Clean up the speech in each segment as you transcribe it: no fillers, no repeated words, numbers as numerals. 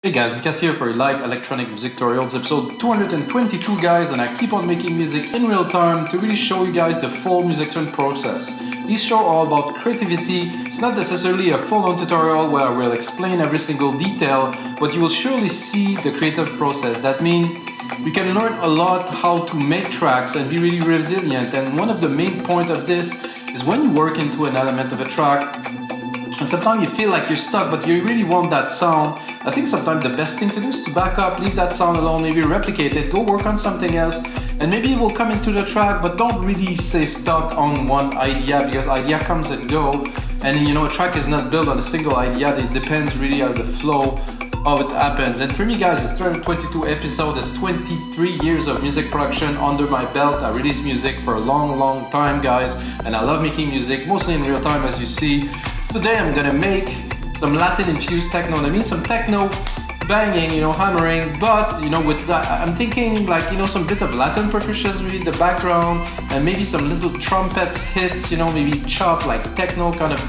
Hey guys, Chus here for live electronic music tutorials, episode 222 guys, and I keep on making music in real time to really show you guys the full musician process. These shows are all about creativity. It's not necessarily a full-on tutorial where I will explain every single detail, but you will surely see the creative process. That means you can learn a lot how to make tracks and be really resilient, and one of the main points of this is when you work into an element of a track and sometimes you feel like you're stuck but you really want that sound. I think sometimes the best thing to do is to back up, leave that sound alone, maybe replicate it, go work on something else, and maybe it will come into the track, but don't really stay stuck on one idea, because idea comes and go, and you know, a track is not built on a single idea. It depends really on the flow, how it happens. And for me guys, it's 322 episodes, it's 23 years of music production under my belt. I release music for a long time guys, and I love making music, mostly in real time as you see. Today I'm gonna make some Latin infused techno. That means some techno banging, you know, hammering, but you know, with that I'm thinking like, you know, some bit of Latin percussions in the background and maybe some little trumpets hits, you know, maybe chop like techno kind of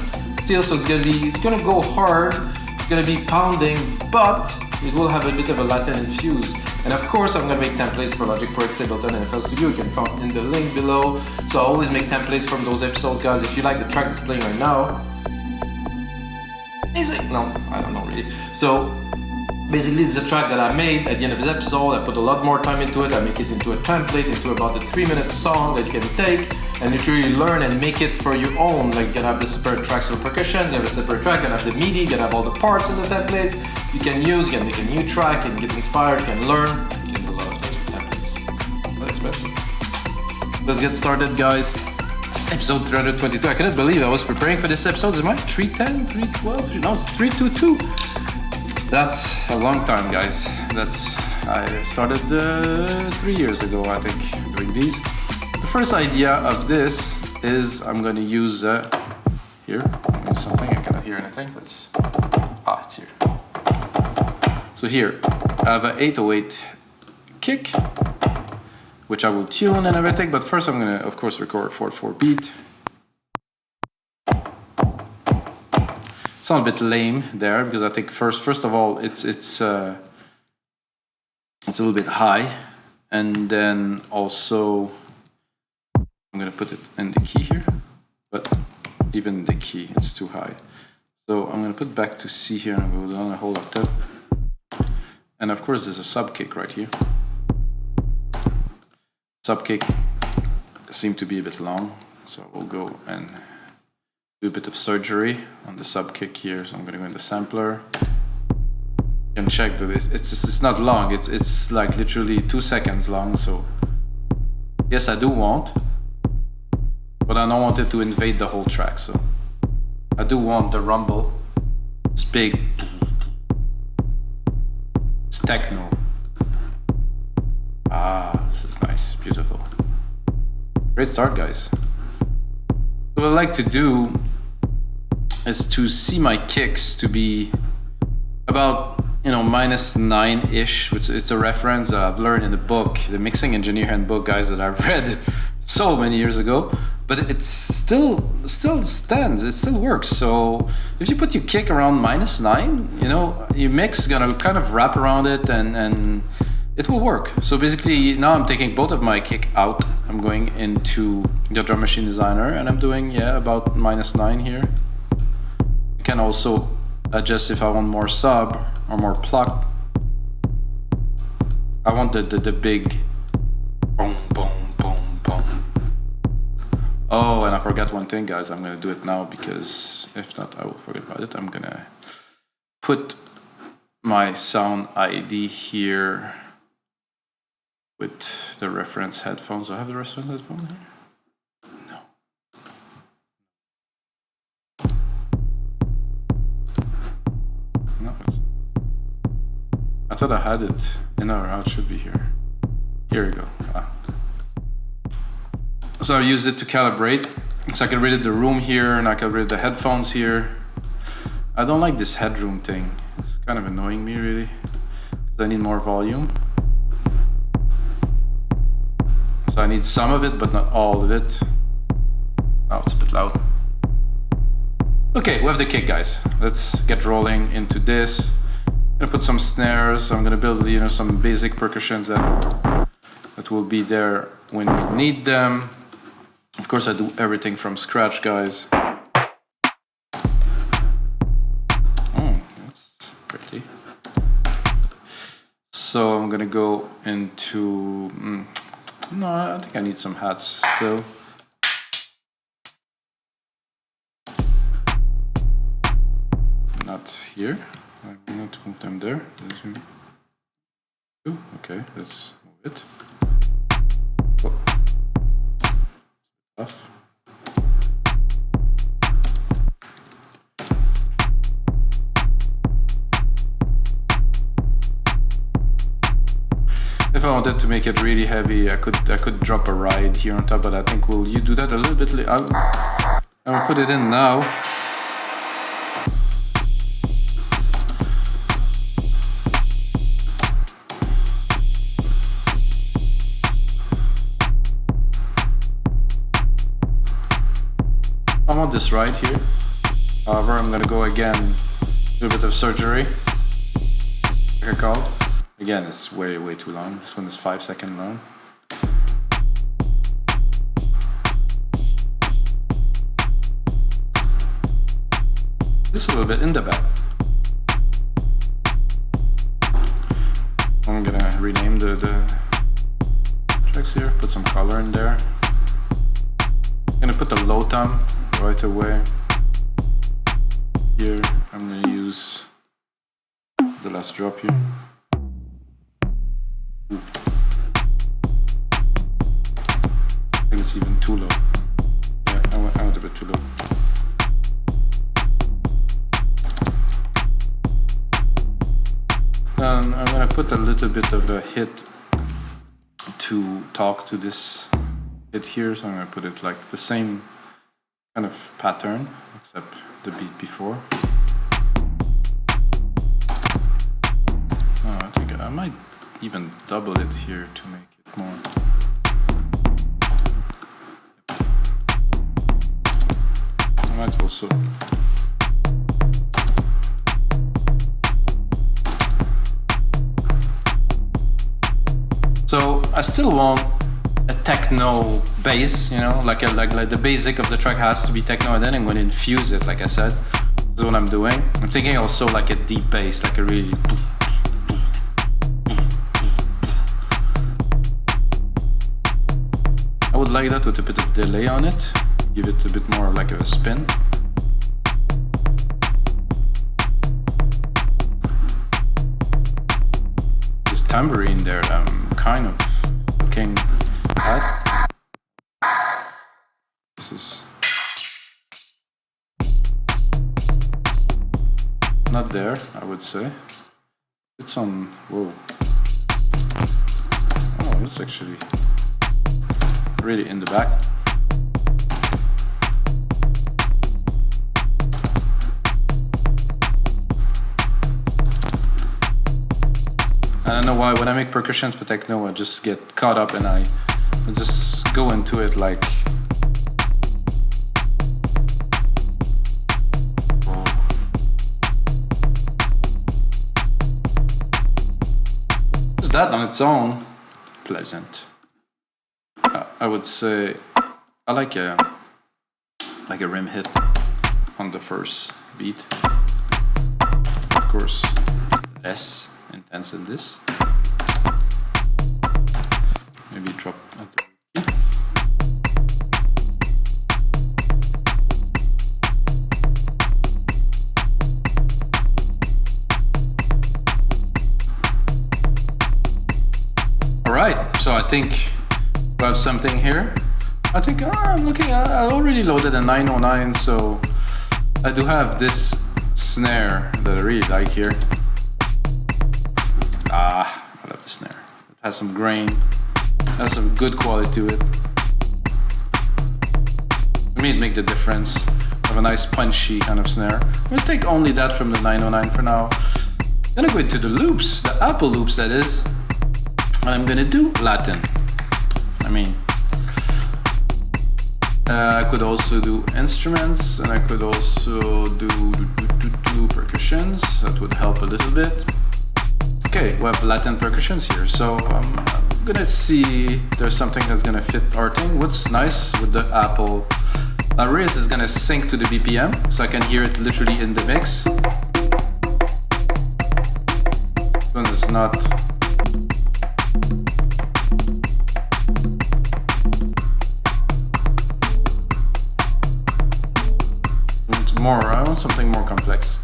steel. So it's gonna go hard, it's gonna be pounding, but it will have a bit of a Latin infuse. And of course I'm gonna make templates for Logic Pro X, Ableton and FL Studio. You can find in the link below. So I always make templates from those episodes guys. If you like the track that's playing right now, is it? No, I don't know really. So basically it's a track that I made at the end of this episode. I put a lot more time into it. I make it into a template, into about a 3-minute song that you can take and literally learn and make it for your own. Like you can have the separate tracks for percussion, you have a separate track, you can have the MIDI, you can have all the parts in the templates you can use, you can make a new track, you can get inspired, you can learn. You can do a lot of things with templates. Not expensive. Let's get started guys. Episode 322. I couldn't believe I was preparing for this episode. Is it 310, 312? No, it's 322. That's a long time, guys. I started 3 years ago, I think, doing these. The first idea of this is I'm going to use here. Use something. I cannot hear anything. It's here. So here, I have an 808 kick, which I will tune and everything, but first I'm gonna, of course, record 4/4 beat. Sounds a bit lame there because I think first of all it's a little bit high, and then also I'm gonna put it in the key here, but even the key it's too high. So I'm gonna put back to C here and go down a whole octave, and of course there's a sub kick right here. Sub kick seemed to be a bit long, so we'll go and do a bit of surgery on the sub kick here. So I'm going to go in the sampler. You can check that it's not long. It's like literally 2 seconds long. So yes, I do want, but I don't want it to invade the whole track. So I do want the rumble. It's big. It's techno. This is nice, beautiful. Great start, guys. What I like to do is to see my kicks to be about, you know, -9-ish, which it's a reference I've learned in the book, the Mixing Engineer Handbook, guys, that I've read so many years ago. But it still stands, it still works. So if you put your kick around -9, you know, your mix is gonna kind of wrap around it and it will work. So basically now I'm taking both of my kick out. I'm going into the Drum Machine Designer and I'm doing, yeah, about -9 here. You can also adjust if I want more sub or more pluck. I want the big boom, boom, boom, boom. Oh, and I forgot one thing, guys. I'm gonna do it now because if not, I will forget about it. I'm gonna put my sound ID here with the reference headphones. Do I have the reference headphone here? No. No, I thought I had it. No, it should be here. Here we go. So I used it to calibrate. So I can read the room here and I can read the headphones here. I don't like this headroom thing. It's kind of annoying me really, because I need more volume. So I need some of it, but not all of it. Oh, it's a bit loud. Okay, we have the kick, guys. Let's get rolling into this. I'm gonna put some snares. I'm gonna build, you know, some basic percussions that will be there when we need them. Of course, I do everything from scratch, guys. Oh, that's pretty. So I'm gonna go into. No, I think I need some hats still. Not here. I will not move them there. Okay, let's move it. Oh. Tough. If I wanted to make it really heavy, I could drop a ride here on top, but I think will you do that a little bit later? I will put it in now. I want this right here. However, I'm gonna go again, do a bit of surgery. Like I call. Again, it's way too long. This one is 5 seconds long. Just a little bit in the back. I'm gonna rename the tracks here, put some color in there. I'm gonna put the low tom right away. Here, I'm gonna use the last drop here. I think it's even too low. Yeah, I went a bit too low. Then I'm gonna put a little bit of a hit to talk to this hit here, so I'm gonna put it like the same kind of pattern, except the beat before. Oh, I think I might even double it here to make it more. I might also. So I still want a techno bass, you know, like the basic of the track has to be techno, and then I'm going to infuse it, like I said. This is what I'm doing. I'm thinking also like a deep bass, like a really. I would like that with a bit of delay on it, give it a bit more like a spin. This tambourine there, I'm kind of looking at. This is not there, I would say. It's on. Whoa. Oh, it's actually really in the back. I don't know why when I make percussions for techno I just get caught up and I just go into it like just that on its own pleasant. I would say I like a rim hit on the first beat. Of course, less intense than this. Maybe drop at the Alright, so I think we have something here. I think I'm looking, I already loaded a 909, so I do have this snare that I really like here. I love the snare. It has some grain, has some good quality to it. For me, it makes the difference. I have a nice punchy kind of snare. I'm gonna take only that from the 909 for now. Then I go into the loops, the Apple loops that is. And I'm gonna do Latin. I mean, I could also do instruments, and I could also do percussions. That would help a little bit. Okay, we have Latin percussions here, so I'm gonna see if there's something that's gonna fit our thing. What's nice with the Apple Riz is gonna sync to the BPM, so I can hear it literally in the mix. Then it's not. I want something more complex.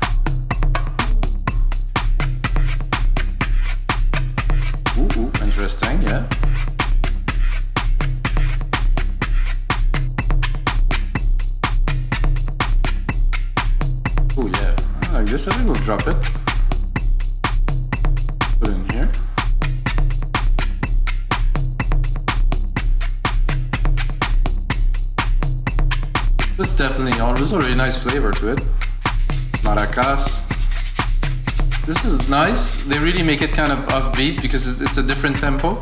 Ooh, interesting, yeah. Oh yeah, I like this. I think we'll drop it. Put it in here. This definitely, there's a really nice flavor to it. Maracas. This is nice. They really make it kind of offbeat because it's a different tempo.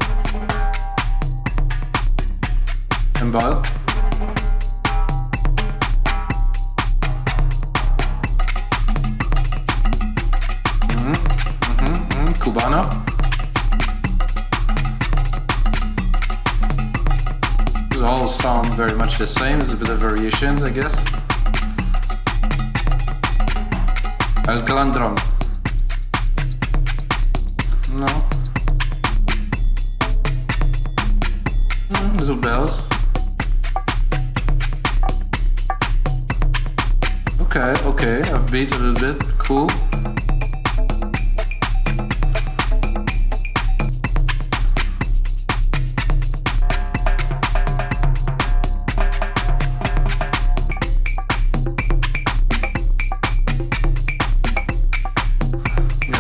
Embal. Cubana. These all sound very much the same. There's a bit of variations, I guess. El Calandron. No. Little bells. Okay, upbeat a little bit. Cool.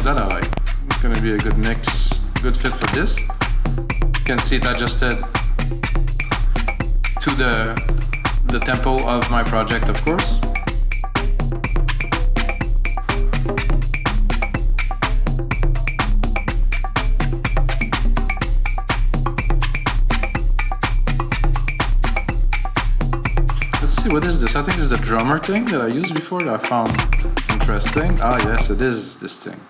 That I like. It's gonna be a good mix, good fit for this. You can see it adjusted to the tempo of my project, of course. Let's see, what is this? I think it's the drummer thing that I used before that I found interesting. Ah, yes, it is this thing.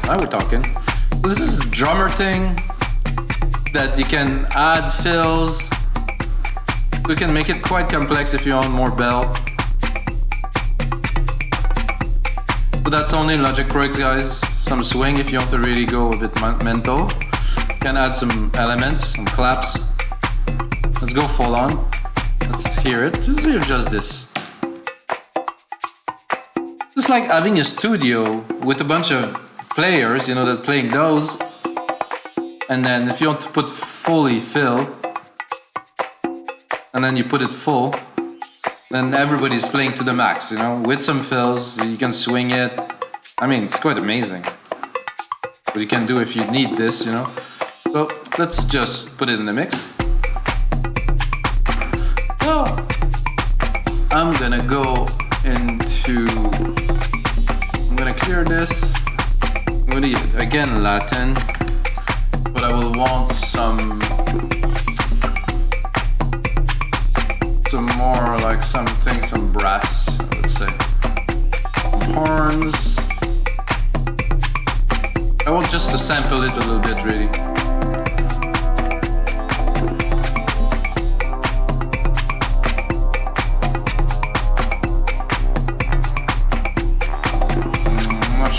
Now we're talking. This is a drummer thing that you can add fills. You can make it quite complex if you want more bell. So that's only Logic Pro X, guys. Some swing if you want to really go a bit mental. You can add some elements, some claps. Let's go full on. Let's hear it. Just hear just this. It's like having a studio with a bunch of players, you know, that playing those, and then if you want to put fully fill, and then you put it full, then everybody's playing to the max, you know, with some fills, you can swing it. I mean, it's quite amazing. What you can do if you need this, you know. So let's just put it in the mix. So I'm gonna go into, I'm gonna clear this. Really, again, Latin, but I will want some more like something, some brass, let's say. Horns. I want just to sample it a little bit, really.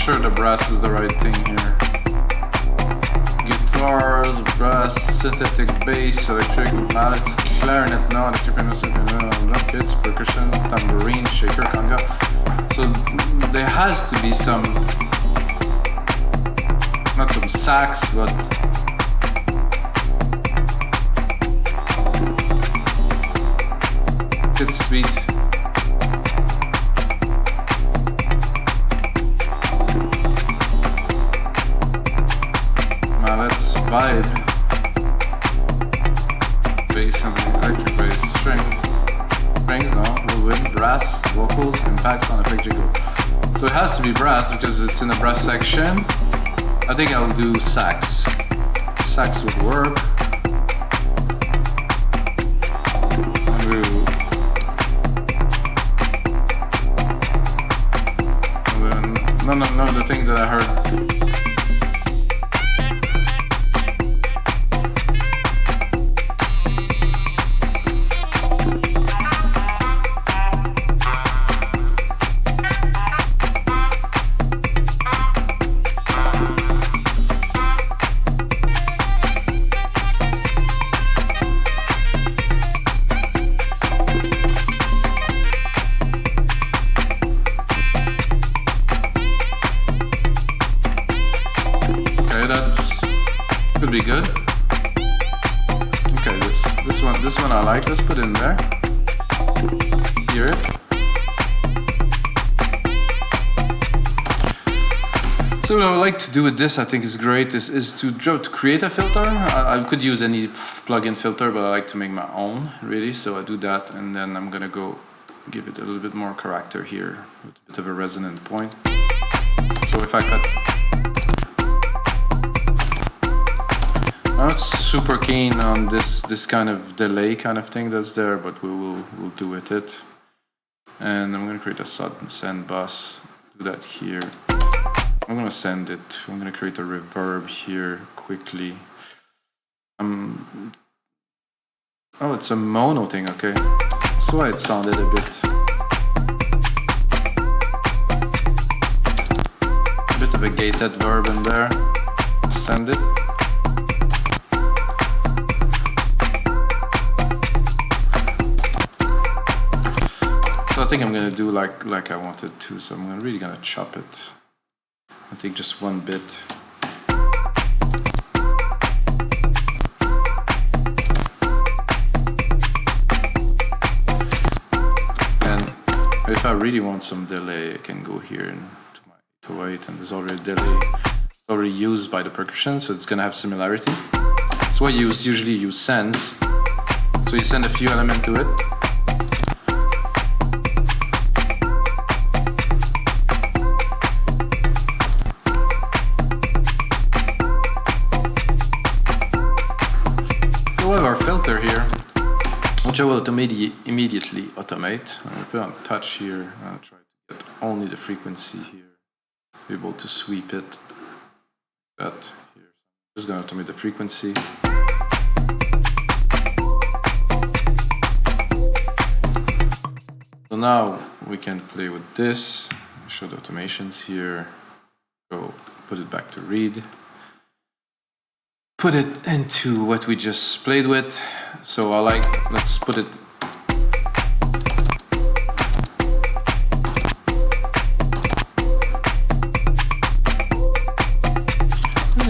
Sure, the brass is the right thing here. Guitars, brass, synthetic bass, electric mallets, clarinet, no, electric piano, drum kits, percussion, tambourine, shaker, conga. So there has to be some, not some sax, but it's sweet. Let's vibe. Bass and electric bass. Strings, no, wood, brass, vocals, impacts on effect jiggle. So it has to be brass because it's in the brass section. I think I'll do sax. Sax would work. No, the thing that I heard. Be good. Okay, this one I like. Let's put it in there. Hear it. So what I would like to do with this, I think is great, is to create a filter. I could use any plugin filter, but I like to make my own, really. So I do that, and then I'm gonna go give it a little bit more character here with a bit of a resonant point. So if I cut. I'm not super keen on this kind of delay kind of thing that's there, but we'll do with it. And I'm gonna create a send bus. Do that here. I'm gonna send it. I'm gonna create a reverb here quickly. Oh, it's a mono thing. Okay, that's why it sounded a bit of a gated verb in there. Send it. So I think I'm gonna do like I wanted to, so I'm really gonna chop it. I think just one bit. And if I really want some delay, I can go here into my 808, and there's already delay. It's already used by the percussion, so it's gonna have similarity. So I usually use sends. So you send a few elements to it. Our filter here, which I will immediately automate. I'm going to put on touch here. I'll try to get only the frequency here. Be able to sweep it. That here. I'm just going to automate the frequency. So now we can play with this. Show the automations here. Go put it back to read. Put it into what we just played with. So let's put it.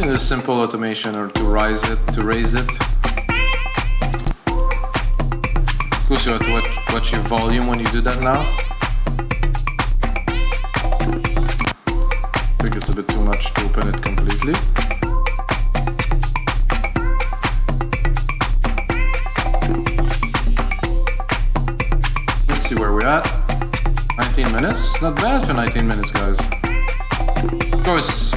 A simple automation, or to raise it. Of course, you have to watch your volume when you do that now. I think it's a bit too much to open it completely. See where we're at. 19 minutes. Not bad for 19 minutes, guys. Of course,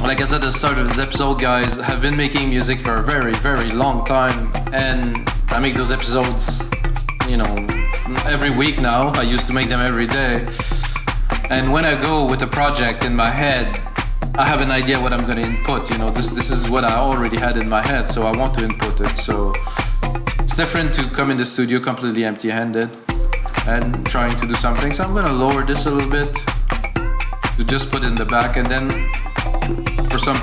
like I said at the start of this episode, guys, I have been making music for a very, very long time, and I make those episodes, every week now. I used to make them every day. And when I go with a project in my head, I have an idea what I'm going to input. This is what I already had in my head, so I want to input it. So it's different to come in the studio completely empty-handed and trying to do something. So I'm gonna lower this a little bit to just put it in the back, and then for some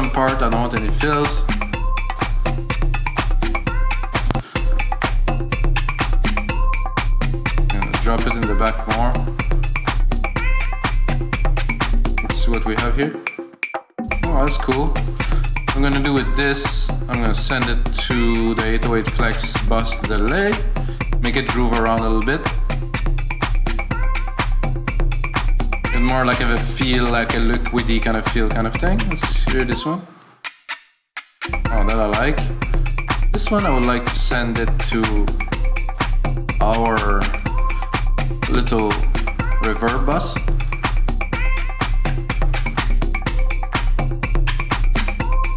part I don't want any fills. I'm gonna drop it in the back more. Let's see what we have here. Oh, that's cool. I'm gonna do with this, I'm gonna send it to the 808 flex bus delay. Make it groove around a little bit. And more like a feel, like a liquidy kind of feel kind of thing. Let's hear this one. Oh, that I like. This one I would like to send it to our little reverb bus.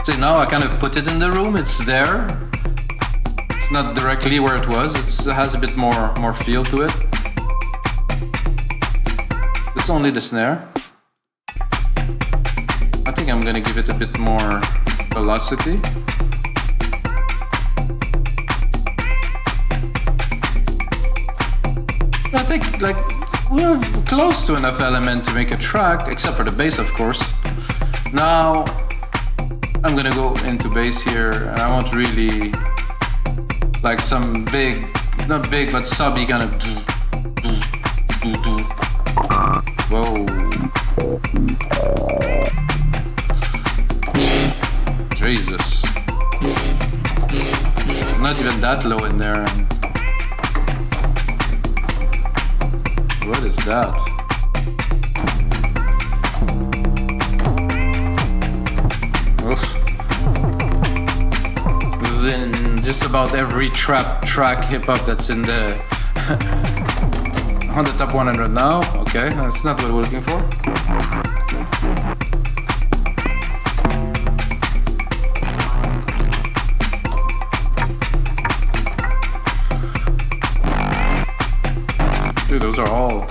So now I kind of put it in the room, it's there. It's not directly where it was, it has a bit more feel to it. This is only the snare. think I'm gonna give it a bit more velocity. I think like we're close to enough element to make a track, except for the bass, of course. Now I'm gonna go into bass here, and I want really like some big, not big, but subby kind of. Whoa. Jesus. I'm not even that low in there. What is that? Oof. This is in just about every trap track hip-hop that's in the on the top 100 now. Okay, that's not what we're looking for. Dude, those are all.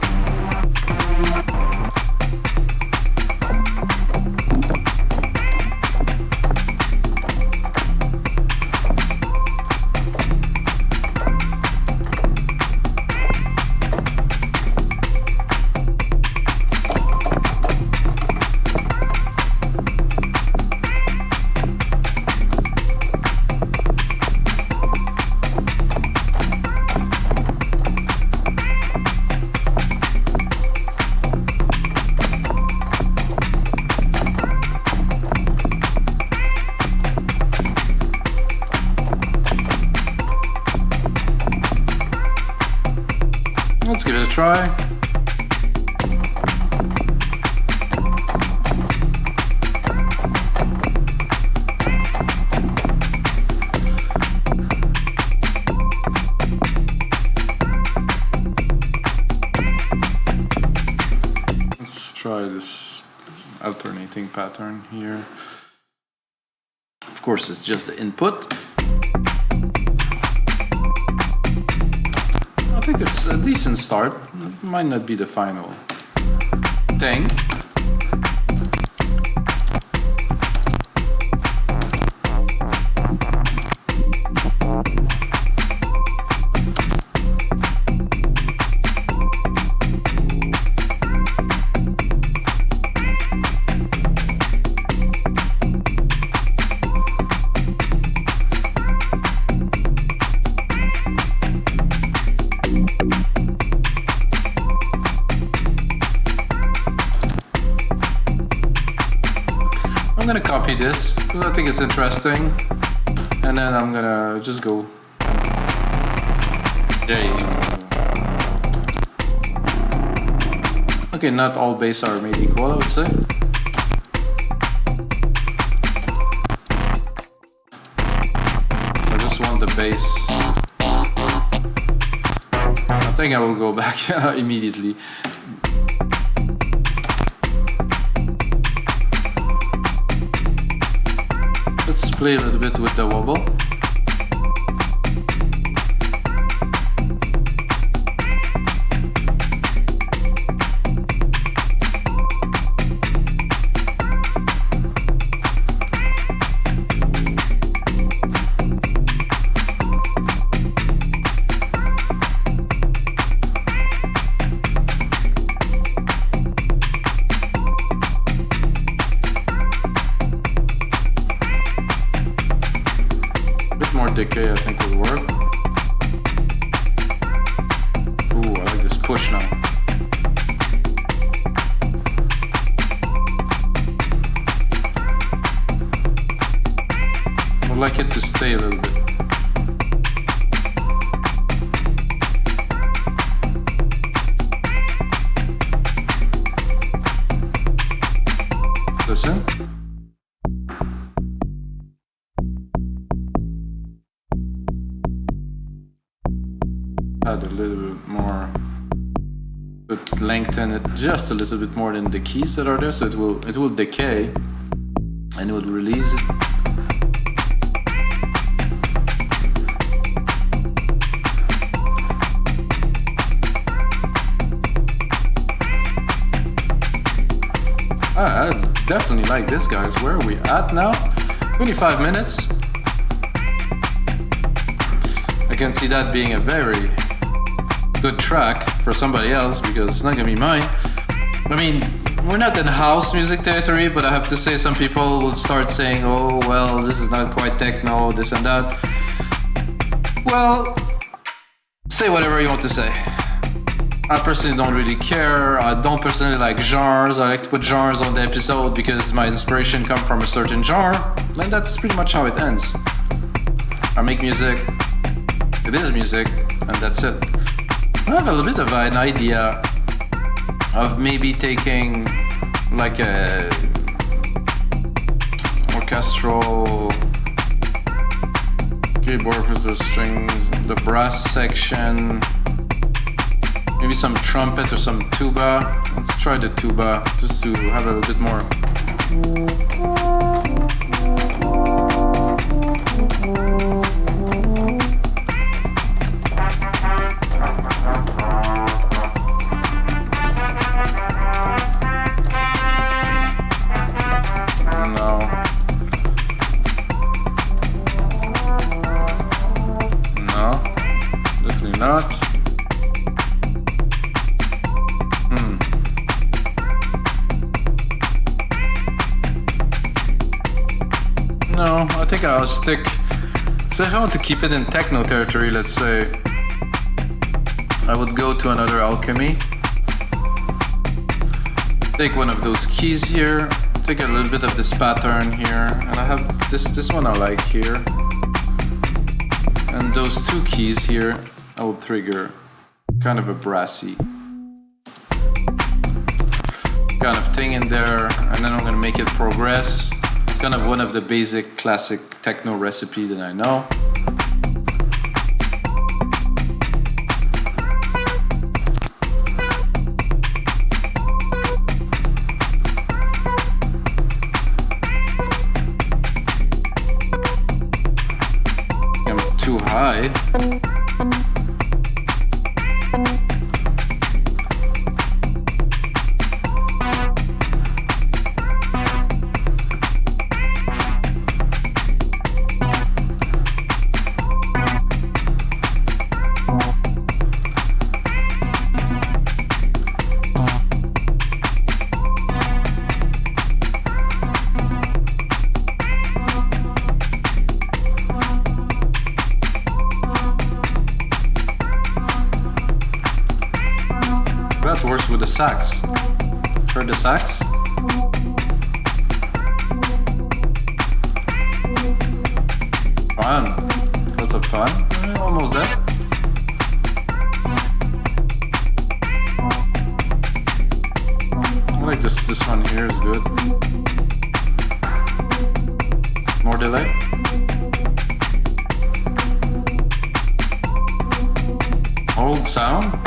Let's give it a try. Let's try this alternating pattern here. Of course, it's just the input. I think it's a decent start. It might not be the final thing. I'm gonna copy this because I think it's interesting, and then I'm gonna just go. Yay. Okay, not all bass are made equal, I would say. I just want the bass. I think I will go back immediately. Let's play a little bit with the wobble. Decay, I think will work. Ooh, I like this push now. I'd like it to stay a little bit. Listen. Add a little bit more, but lengthen it just a little bit more than the keys that are there, so it will decay and it will release it. I definitely like this, guys. Where are we at now? 25 minutes. I can see that being a very good track for somebody else because it's not gonna be mine. I mean, we're not in house music territory, but I have to say some people will start saying, oh, well, this is not quite techno, this and that. Well, say whatever you want to say. I personally don't really care. I don't personally like genres. I like to put genres on the episode because my inspiration comes from a certain genre. And that's pretty much how it ends. I make music. It is music. And that's it. I have a little bit of an idea of maybe taking like a orchestral keyboard with the strings, the brass section, maybe some trumpet or some tuba. Let's try the tuba just to have a little bit more. Not. No, I think I'll stick. So if I want to keep it in techno territory, let's say, I would go to another Alchemy. Take one of those keys here. Take a little bit of this pattern here, and I have this one I like here, and those two keys here. I will trigger kind of a brassy kind of thing in there, and then I'm gonna make it progress. It's kind of one of the basic classic techno recipe that I know. I'm too high. That works with the sax. Heard the sax? Fun. Lots of fun. Almost there. I like this one here is good. More delay. Old sound.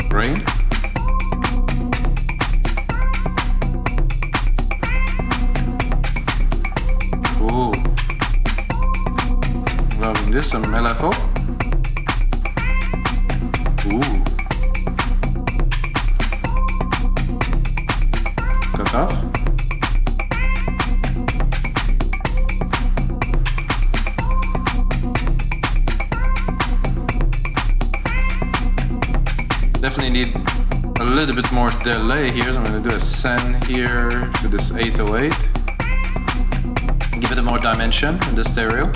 Grain. Ooh. Loving this, some LFO. Ooh. Cut off. Definitely need a little bit more delay here, so I'm going to do a send here to this 808. Give it a more dimension in the stereo.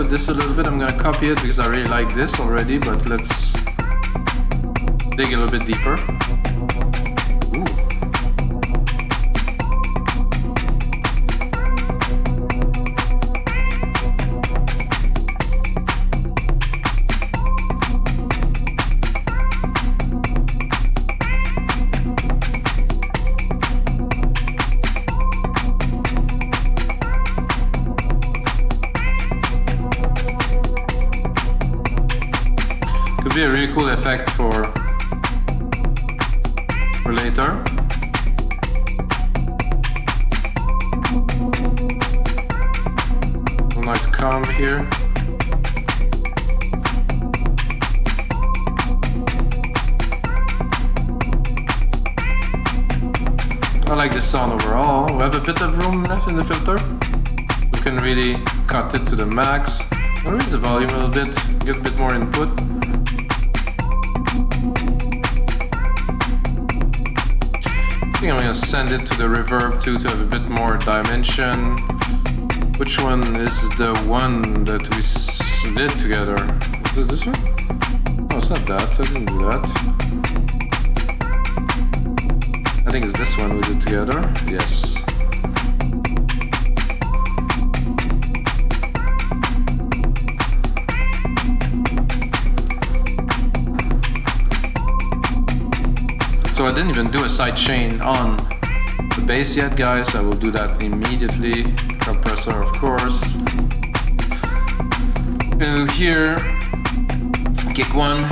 This a little bit. I'm gonna copy it because I really like this already, but let's dig a little bit deeper. Ooh. be a really cool effect for later. A nice comb here. I like this sound overall. We have a bit of room left in the filter. We can really cut it to the max. I'll raise the volume a little bit, get a bit more input. I think I'm gonna send it to the reverb too to have a bit more dimension. Which one is the one that we did together? Is it this one? No, it's not that. I didn't do that. I think it's this one we did together. Yes. So I didn't even do a sidechain on the bass yet, guys. I will do that immediately. Compressor, of course. Here, kick one.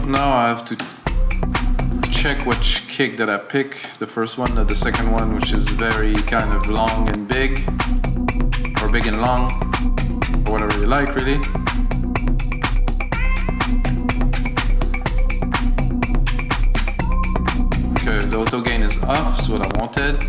Now I have to check which kick that I pick. The first one or the second one, which is very kind of long and big, or big and long, or whatever you like, really. Okay, the auto gain is off, is what I wanted.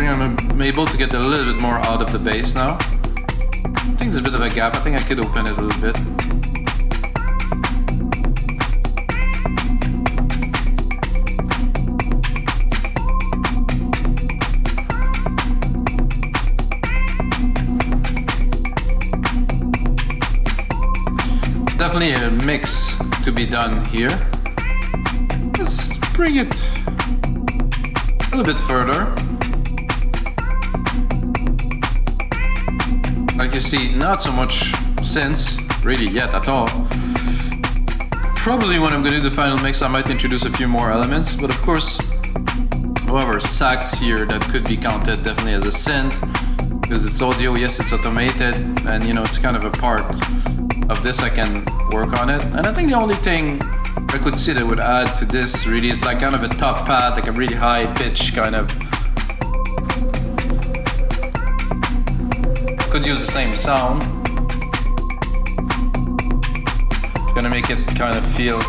I'm able to get a little bit more out of the bass now. I think there's a bit of a gap. I think I could open it a little bit. Definitely a mix to be done here. Let's bring it a little bit further. Like you see, not so much synths, really yet at all. Probably when I'm gonna do the final mix, I might introduce a few more elements, but of course, however, sax here, that could be counted definitely as a synth, because it's audio, yes, it's automated, and you know, it's kind of a part of this, I can work on it. And I think the only thing I could see that would add to this really is like kind of a top pad, like a really high pitch kind of. Could use the same sound. It's gonna make it kind of feel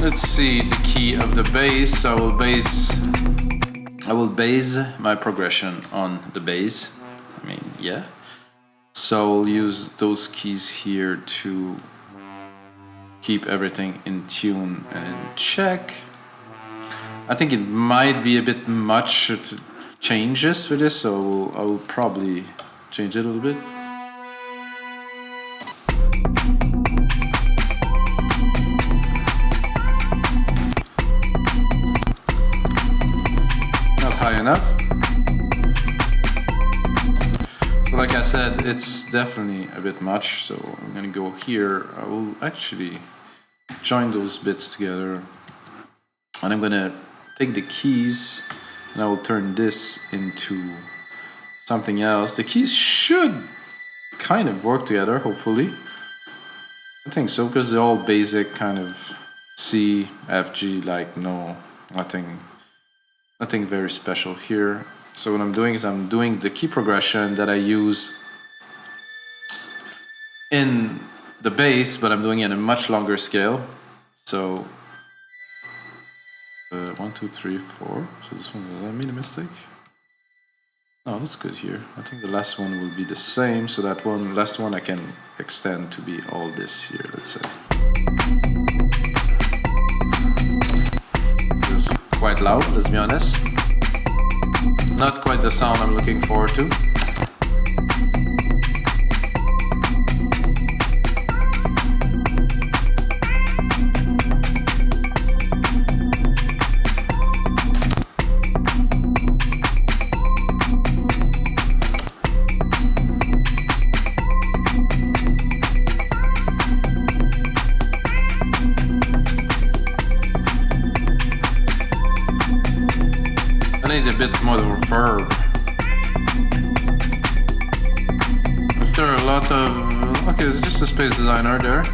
Let's see the key of the bass. I will base my progression on the bass. I mean, yeah. So I'll use those keys here to keep everything in tune and in check. I think it might be a bit much changes for this, so I will probably change it a little bit. High enough. So like I said, it's definitely a bit much, so I'm gonna go here. I will actually join those bits together, and I'm gonna take the keys and I will turn this into something else. The keys should kind of work together, hopefully. I think so, because they're all basic kind of C, F, G, like nothing very special here. So what I'm doing is I'm doing the key progression that I use in the bass, but I'm doing it in a much longer scale. So 1, 2, 3, 4. So this one, did I made a mistake? No, that's good here. I think the last one will be the same. So that last one I can extend to be all this here, let's say. This is quite loud, let's be honest. Not quite the sound I'm looking forward to. I need a bit more reverb. Is there a lot of... Okay, it's just a space designer there.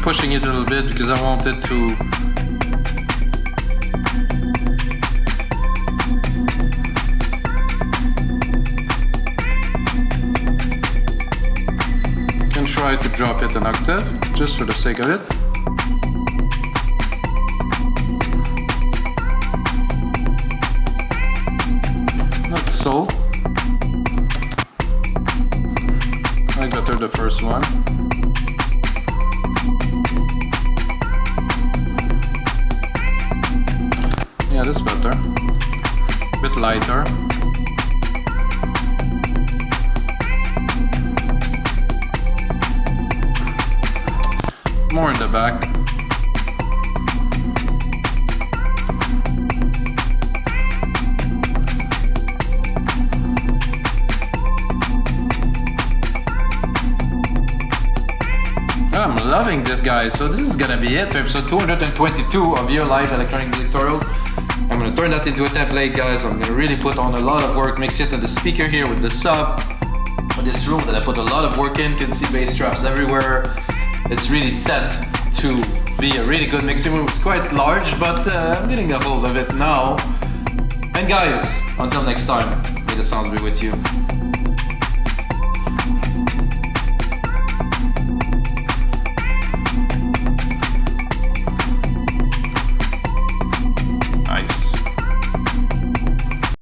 Pushing it a little bit because I want it to can try to drop it an octave just for the sake of it. Not so. I got her the first one. Yeah, that's better. A bit lighter. More in the back. I'm loving this, guys. So this is gonna be it for episode 222 of your live electronic music tutorials. I'm gonna turn that into a template, guys. I'm gonna really put on a lot of work, mix it in the speaker here with the sub. For this room that I put a lot of work in, you can see bass traps everywhere. It's really set to be a really good mixing room. It's quite large, but I'm getting a hold of it now. And guys, until next time, may the sounds be with you.